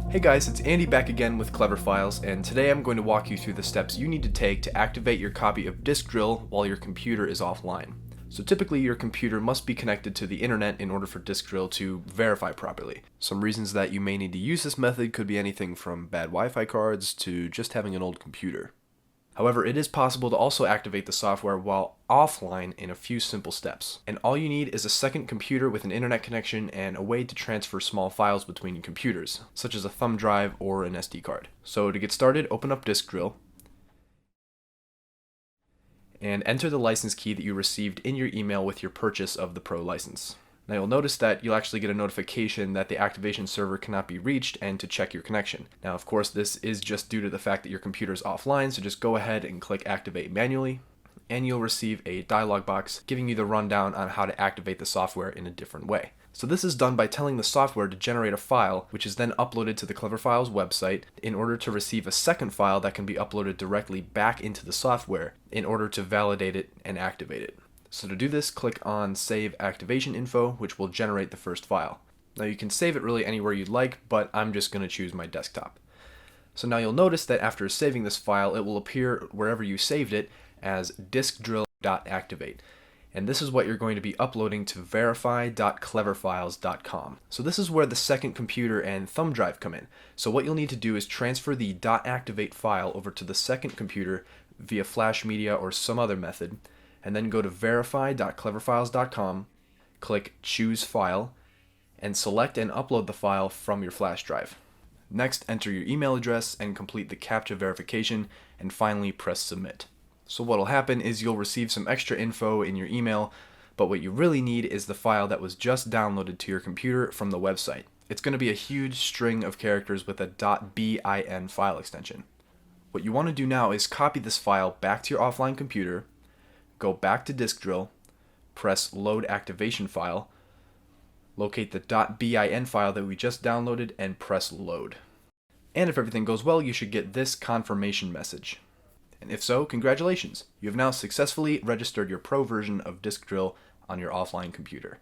Hey guys, it's Andy back again with Clever Files, and today I'm going to walk you through the steps you need to take to activate your copy of Disk Drill while your computer is offline. So typically your computer must be connected to the internet in order for Disk Drill to verify properly. Some reasons that you may need to use this method could be anything from bad Wi-Fi cards to just having an old computer. However, it is possible to also activate the software while offline in a few simple steps. And all you need is a second computer with an internet connection and a way to transfer small files between computers, such as a thumb drive or an SD card. So to get started, open up Disk Drill and enter the license key that you received in your email with your purchase of the Pro license. Now you'll notice that you'll actually get a notification that the activation server cannot be reached and to check your connection. Now of course this is just due to the fact that your computer is offline, so just go ahead and click activate manually and you'll receive a dialog box giving you the rundown on how to activate the software in a different way. So this is done by telling the software to generate a file which is then uploaded to the Clever Files website in order to receive a second file that can be uploaded directly back into the software in order to validate it and activate it. So to do this, click on Save Activation Info, which will generate the first file. Now you can save it really anywhere you'd like, but I'm just going to choose my desktop. So now you'll notice that after saving this file, it will appear wherever you saved it as diskdrill.activate. And this is what you're going to be uploading to verify.cleverfiles.com. So this is where the second computer and thumb drive come in. So what you'll need to do is transfer the .activate file over to the second computer via Flash Media or some other method, and then go to verify.cleverfiles.com, click Choose File, and select and upload the file from your flash drive. Next, enter your email address and complete the CAPTCHA verification, and finally press Submit. So what will happen is you'll receive some extra info in your email, but what you really need is the file that was just downloaded to your computer from the website. It's going to be a huge string of characters with a .bin file extension. What you want to do now is copy this file back to your offline computer, go back to Disk Drill, press Load Activation File, locate the .bin file that we just downloaded, and press Load. And if everything goes well, you should get this confirmation message. And if so, congratulations! You have now successfully registered your Pro version of Disk Drill on your offline computer.